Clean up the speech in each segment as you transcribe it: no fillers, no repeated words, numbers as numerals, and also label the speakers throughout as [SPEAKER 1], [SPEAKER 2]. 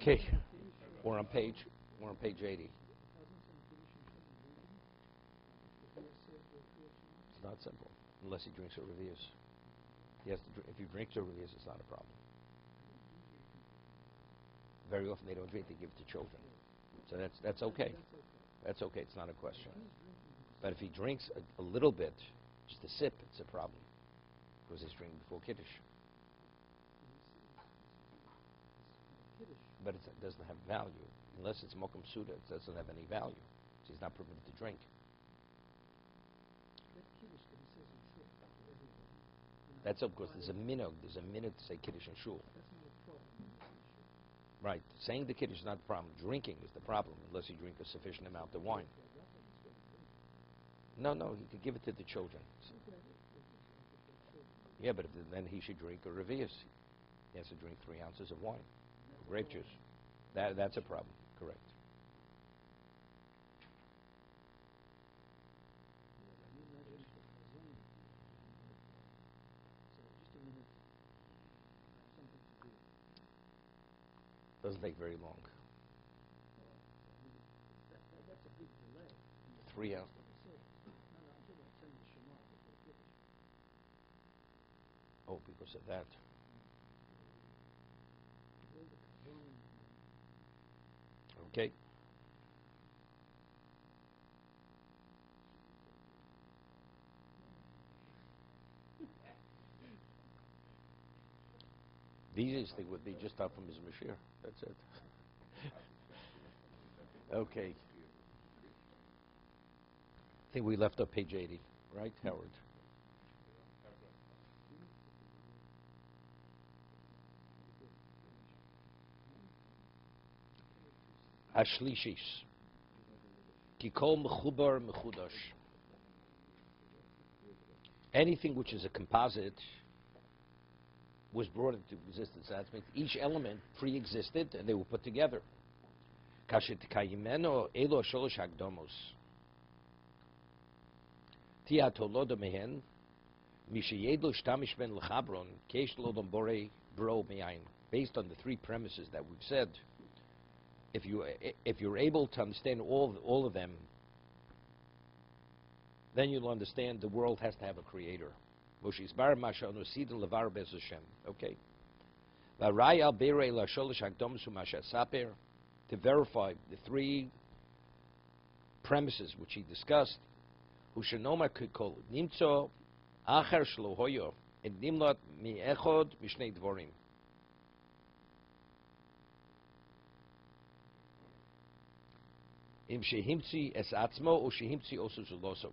[SPEAKER 1] Okay, we're on page 80. It's not simple, unless he drinks or reviews. He has to if he drinks or reviews, it's not a problem. Very often they don't drink; they give it to children. So that's okay. That's okay. It's not a question. But if he drinks a little bit, just a sip, it's a problem because he's drinking before Kiddush. But it doesn't have value. Unless it's Mokum Suda, it doesn't have any value. So he's not permitted to drink. That's up because there's a minhag to say Kiddush and Shul. Right. Saying the Kiddush is not the problem. Drinking is the problem, unless you drink a sufficient amount of wine. No, he could give it to the children. Yeah, but then he should drink a revius. He has to drink 3 ounces of wine, grape juice. That's a problem. Correct. Doesn't take very long. 3 hours. Oh, because of that. Okay. The easiest thing would be just up from his Mashir. That's it. Okay. I think we left up page 80, right, Howard? Ashlishis. Kikol mechubar mechudash. Anything which is a composite was brought into existence. That means each element pre-existed and they were put together. Kashet kayimeno elo sholosh hagdomos. Tia tolodo mehen mishayedlo shtamish ben lechabron keish lodom borei bro meyayin. Based on the 3 premises that we've said, if you're able to understand all of them, then you'll understand the world has to have a creator. Okay. To verify the 3 premises which he discussed, Hushanoma kikol nimtzo acher shlo hoyo and nimlot mi echod mishnei dvorim. Im shehimtzi es atzmo or shehimtzi osu zuloso.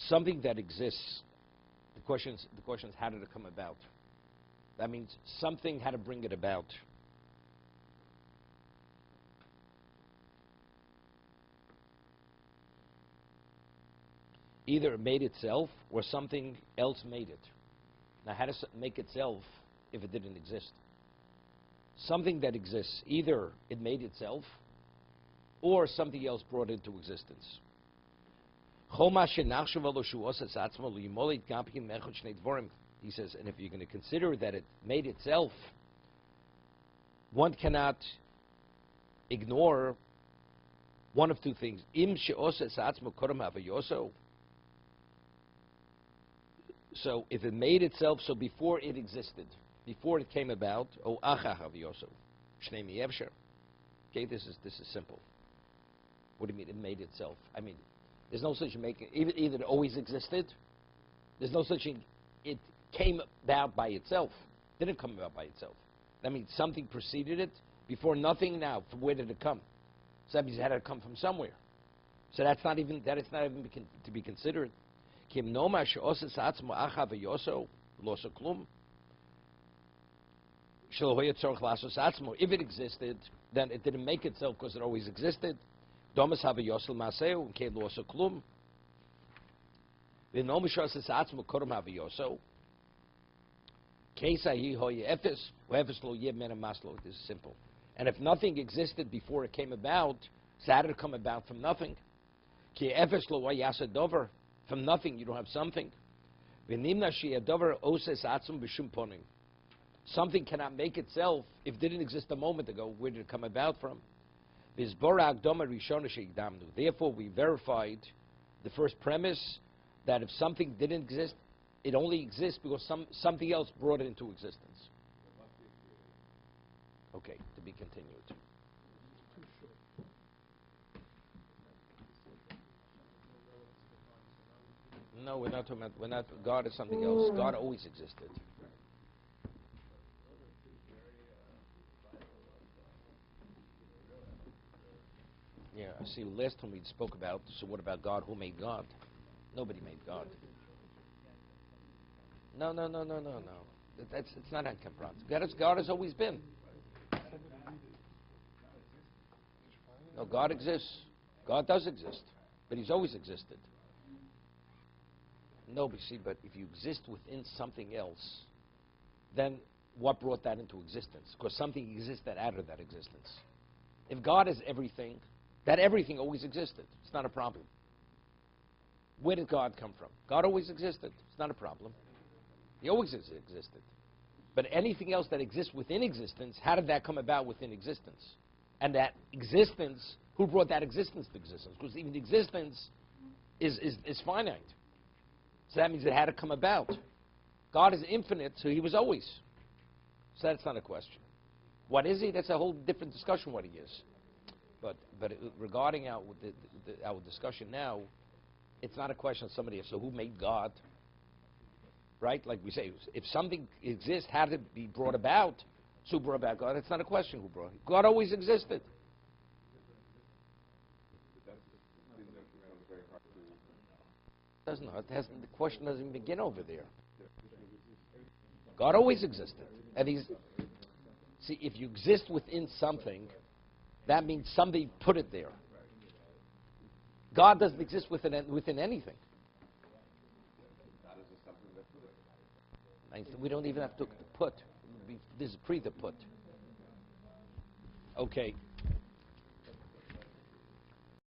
[SPEAKER 1] Something that exists. The question is how did it come about? That means something had to bring it about. Either it made itself or something else made it. Now, how does it make itself if it didn't exist? Something that exists, either it made itself or something else brought into existence. He says, and if you're going to consider that it made itself, one cannot ignore one of 2 things. So if it made itself, so before it existed, before it came about, okay, this is simple. What do you mean it made itself? I mean, there's no such making. Either it always existed. There's no such thing. It came about by itself. Didn't come about by itself. That means something preceded it. Before nothing. Now, from where did it come? So that means it had to come from somewhere. So that's not even to be considered. If it existed, then it didn't make itself because it always existed. Domas have a yosel maseu and can't lose a klum. The nomishos is atzmo korum have a yosel. Kesa he hoye efes efes lo yeb mena maslo. This is simple. And if nothing existed before it came about, so how did it come about from nothing? Ki efes lo yasa dover. From nothing, you don't have something. V'nimna she dover oses atzmo b'shum ponim. Something cannot make itself. If it didn't exist a moment ago, where did it come about from? Therefore, we verified the first premise that if something didn't exist, it only exists because something else brought it into existence. Okay, to be continued. No, we're not talking about, God is something else. God always existed. Yeah, see, last time we spoke about, so what about God? Who made God? Nobody made God. No. It's not unconfronted. God has always been. No, God exists. God does exist. But He's always existed. No, but see, but if you exist within something else, then what brought that into existence? Because something existed out of that existence. If God is everything, that everything always existed. It's not a problem. Where did God come from? God always existed. It's not a problem. He always existed. But anything else that exists within existence, how did that come about within existence? And that existence, who brought that existence to existence? Because even existence is finite. So that means it had to come about. God is infinite, so He was always. So that's not a question. What is He? That's a whole different discussion what He is. But regarding our discussion now, it's not a question of somebody else. So who made God? Right? Like we say, if something exists, how did it be brought about? So who brought about God? It's not a question who brought it. God always existed. Doesn't know. The question doesn't even begin over there. God always existed. And see, if you exist within something, that means somebody put it there. God doesn't exist within anything. We don't even have to put. This is pre the put. Okay.